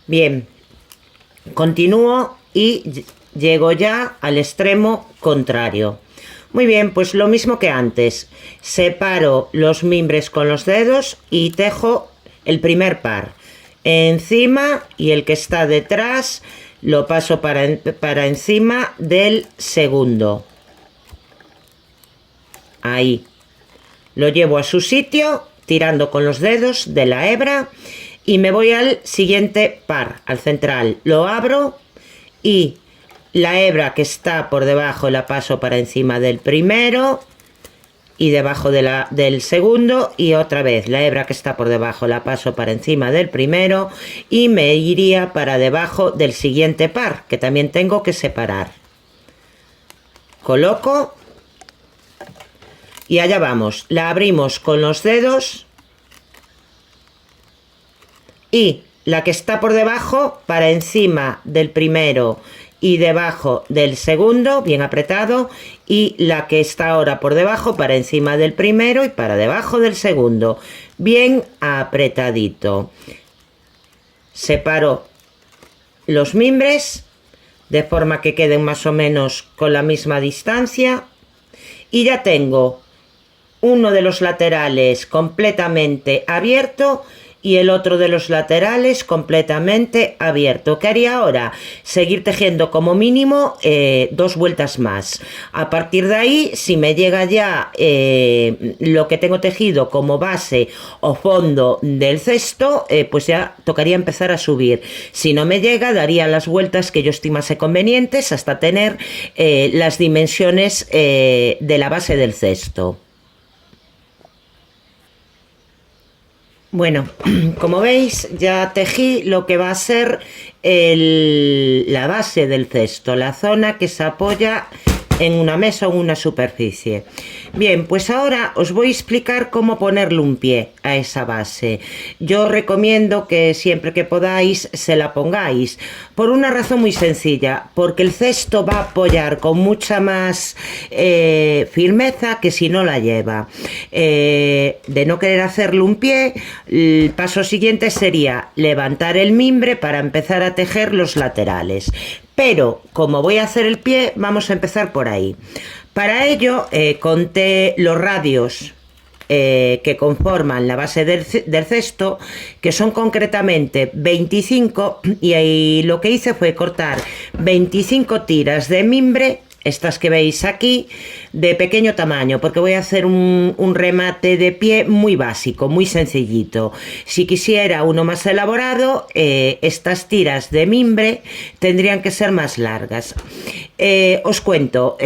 Bien, continúo y llego ya al extremo contrario. Muy bien, pues lo mismo que antes. Separo los mimbres con los dedos y tejo el primer par encima, y el que está detrás lo paso para encima del segundo. Ahí. Lo llevo a su sitio tirando con los dedos de la hebra y me voy al siguiente par, al central. Lo abro y la hebra que está por debajo la paso para encima del primero y debajo del segundo, y otra vez la hebra que está por debajo la paso para encima del primero y me iría para debajo del siguiente par, que también tengo que separar. Coloco y allá vamos. La abrimos con los dedos y la que está por debajo para encima del primero y debajo del segundo, bien apretado, y la que está ahora por debajo para encima del primero y para debajo del segundo, bien apretadito. Separo los mimbres de forma que queden más o menos con la misma distancia y ya tengo uno de los laterales completamente abierto y el otro de los laterales completamente abierto. ¿Qué haría ahora? Seguir tejiendo como mínimo 2 vueltas más. A partir de ahí, si me llega ya lo que tengo tejido como base o fondo del cesto, pues ya tocaría empezar a subir. Si no me llega, daría las vueltas que yo estimase convenientes hasta tener las dimensiones de la base del cesto. Bueno, como veis, ya tejí lo que va a ser la base del cesto, la zona que se apoya en una mesa o una superficie. Bien, pues ahora os voy a explicar cómo ponerle un pie a esa base. Yo recomiendo que siempre que podáis se la pongáis, por una razón muy sencilla, porque el cesto va a apoyar con mucha más firmeza que si no la lleva. De no querer hacerle un pie, el paso siguiente sería levantar el mimbre para empezar a tejer los laterales. Pero como voy a hacer el pie, vamos a empezar por ahí. Para ello conté los radios que conforman la base del cesto, que son concretamente 25, y ahí lo que hice fue cortar 25 tiras de mimbre, estas que veis aquí, de pequeño tamaño, porque voy a hacer un remate de pie muy básico, muy sencillito. Si quisiera uno más elaborado, estas tiras de mimbre tendrían que ser más largas. Os cuento,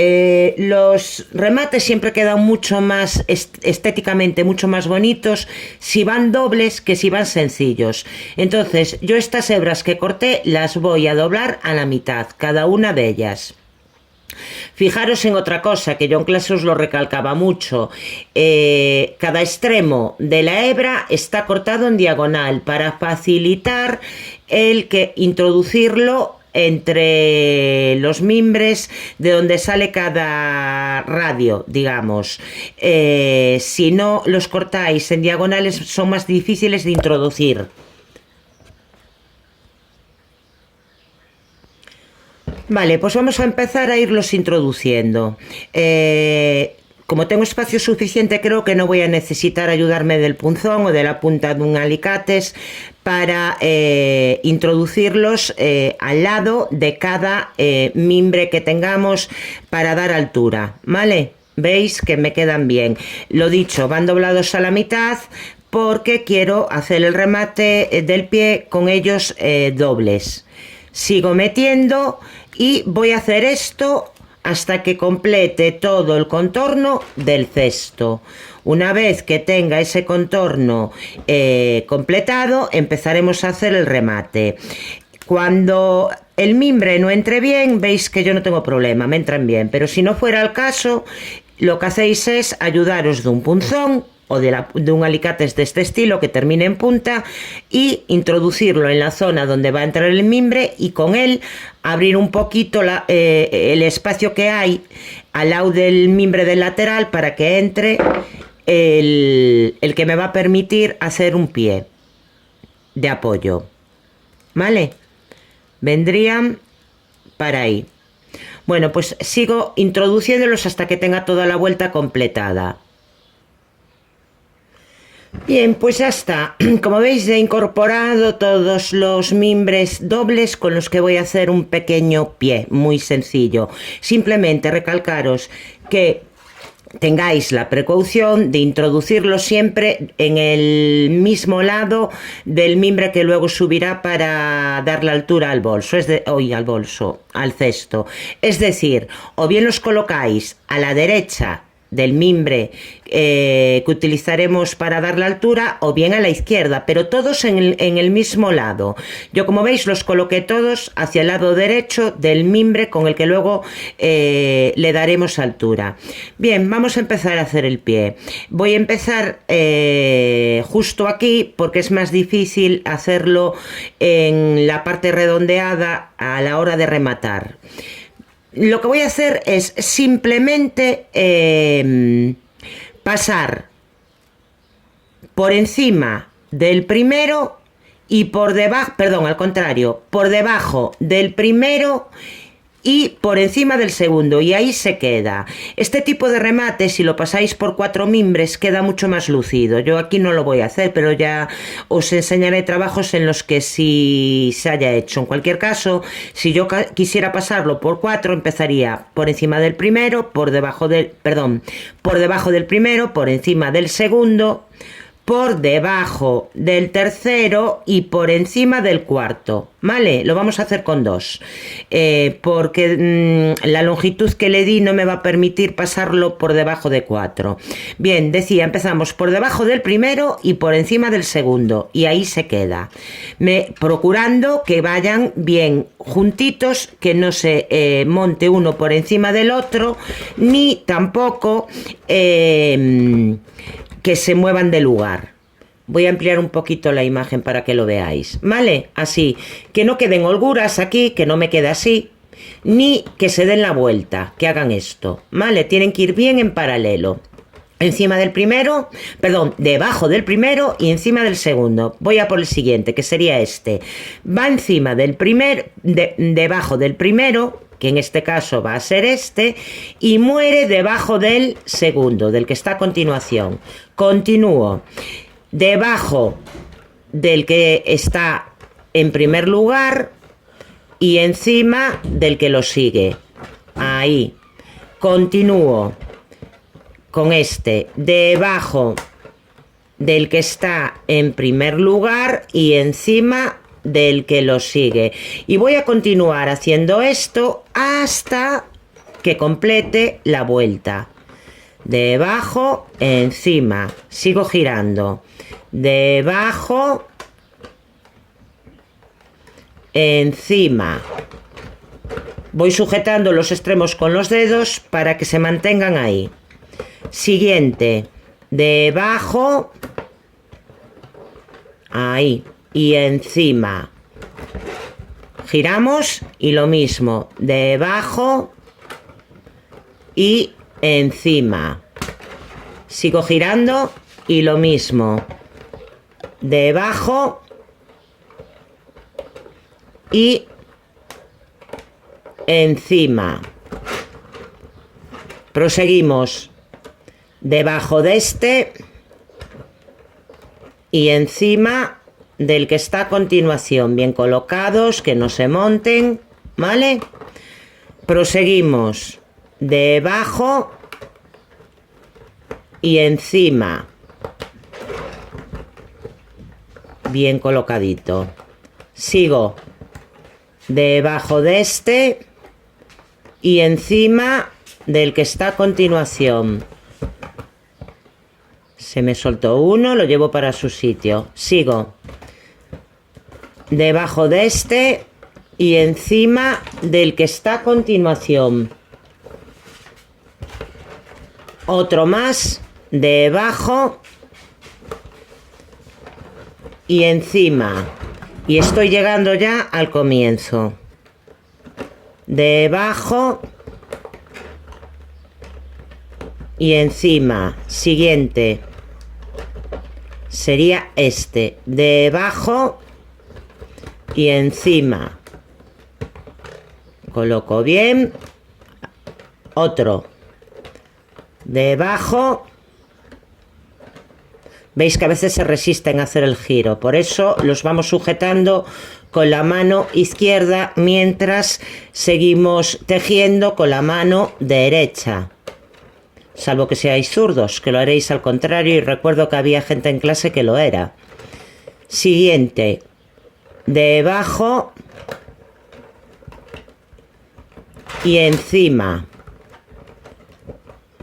los remates siempre quedan mucho más estéticamente, mucho más bonitos si van dobles que si van sencillos. Entonces, yo estas hebras que corté las voy a doblar a la mitad, cada una de ellas. Fijaros en otra cosa, que yo en clase os lo recalcaba mucho. Cada extremo de la hebra está cortado en diagonal para facilitar introducirlo entre los mimbres de donde sale cada radio, digamos. Si no los cortáis en diagonales, son más difíciles de introducir. Vale, pues vamos a empezar a irlos introduciendo. Como tengo espacio suficiente, creo que no voy a necesitar ayudarme del punzón o de la punta de un alicates para introducirlos al lado de cada mimbre que tengamos para dar altura, ¿vale? Veis que me quedan bien. Lo dicho, van doblados a la mitad porque quiero hacer el remate del pie con ellos dobles. Sigo metiendo y voy a hacer esto hasta que complete todo el contorno del cesto. Una vez que tenga ese contorno completado, empezaremos a hacer el remate. Cuando el mimbre no entre bien, veis que yo no tengo problema, me entran bien, pero si no fuera el caso, lo que hacéis es ayudaros de un punzón o de un alicates de este estilo que termine en punta y introducirlo en la zona donde va a entrar el mimbre y con él abrir un poquito el espacio que hay al lado del mimbre del lateral para que entre el que me va a permitir hacer un pie de apoyo. ¿vale? Vendrían para ahí. Bueno, pues sigo introduciéndolos hasta que tenga toda la vuelta completada. Bien, pues ya está. Como veis, he incorporado todos los mimbres dobles con los que voy a hacer un pequeño pie, muy sencillo. Simplemente recalcaros que tengáis la precaución de introducirlo siempre en el mismo lado del mimbre que luego subirá para dar la altura al bolso, al cesto. Es decir, o bien los colocáis a la derecha del mimbre que utilizaremos para dar la altura, o bien a la izquierda, pero todos en el mismo lado. Yo, como veis, los coloqué todos hacia el lado derecho del mimbre con el que luego le daremos altura. Bien, vamos a empezar a hacer el pie. Voy a empezar justo aquí porque es más difícil hacerlo en la parte redondeada a la hora de rematar. Lo que voy a hacer es simplemente pasar por encima del primero y por debajo, perdón, al contrario, por debajo del primero y por encima del segundo, y ahí se queda. Este tipo de remate, si lo pasáis por 4 mimbres, queda mucho más lucido. Yo aquí no lo voy a hacer, pero ya os enseñaré trabajos en los que sí se haya hecho. En cualquier caso, si yo quisiera pasarlo por 4, empezaría por encima del primero, por debajo del primero, por encima del segundo, por debajo del tercero y por encima del cuarto, ¿vale? Lo vamos a hacer con 2, porque la longitud que le di no me va a permitir pasarlo por debajo de 4. Bien, decía, empezamos por debajo del primero y por encima del segundo, y ahí se queda. Procurando que vayan bien juntitos, que no se monte uno por encima del otro, ni tampoco que se muevan de lugar. Voy a ampliar un poquito la imagen para que lo veáis, ¿vale? Así, que no queden holguras aquí, que no me quede así, ni que se den la vuelta, que hagan esto, ¿vale? Tienen que ir bien en paralelo. Encima del primero, perdón, debajo del primero y encima del segundo. Voy a por el siguiente, que sería este. Va encima del debajo del primero, que en este caso va a ser este, y muere debajo del segundo, del que está a continuación. Continúo debajo del que está en primer lugar y encima del que lo sigue. Ahí. Continúo con este debajo del que está en primer lugar y encima del que lo sigue, y voy a continuar haciendo esto hasta que complete la vuelta. Debajo, encima, sigo girando, debajo, encima. Voy sujetando los extremos con los dedos para que se mantengan ahí. Siguiente, debajo, ahí, y encima. Giramos y lo mismo, debajo y encima. Sigo girando y lo mismo, debajo y encima. Proseguimos, debajo de este y encima del que está a continuación, bien colocados, que no se monten, ¿vale? Proseguimos, debajo y encima, bien colocadito. Sigo, debajo de este y encima del que está a continuación. Se me soltó uno, lo llevo para su sitio. Sigo, debajo de este y encima del que está a continuación. Otro más, debajo y encima. Y estoy llegando ya al comienzo. Debajo y encima. Siguiente sería este, debajo y encima coloco bien, otro debajo. Veis que a veces se resisten a hacer el giro, por eso los vamos sujetando con la mano izquierda mientras seguimos tejiendo con la mano derecha, salvo que seáis zurdos, que lo haréis al contrario, y recuerdo que había gente en clase que lo era. Siguiente, debajo y encima.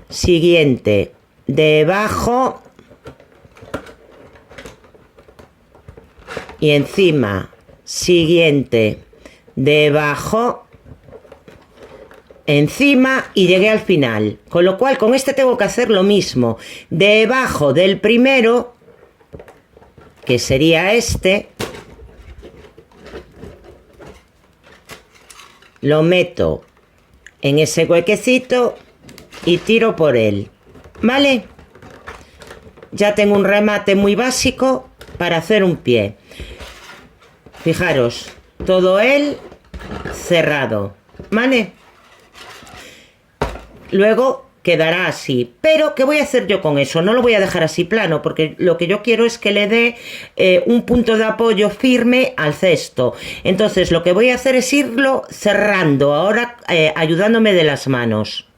Siguiente, debajo y encima. Siguiente, debajo, encima, y llegué al final. Con lo cual con este tengo que hacer lo mismo. Debajo del primero, que sería este, lo meto en ese huequecito y tiro por él, ¿vale? Ya tengo un remate muy básico para hacer un pie. Fijaros, todo él cerrado, ¿vale? Luego quedará así. Pero, ¿qué voy a hacer yo con eso? No lo voy a dejar así plano, porque lo que yo quiero es que le dé un punto de apoyo firme al cesto. Entonces, lo que voy a hacer es irlo cerrando, ahora ayudándome de las manos.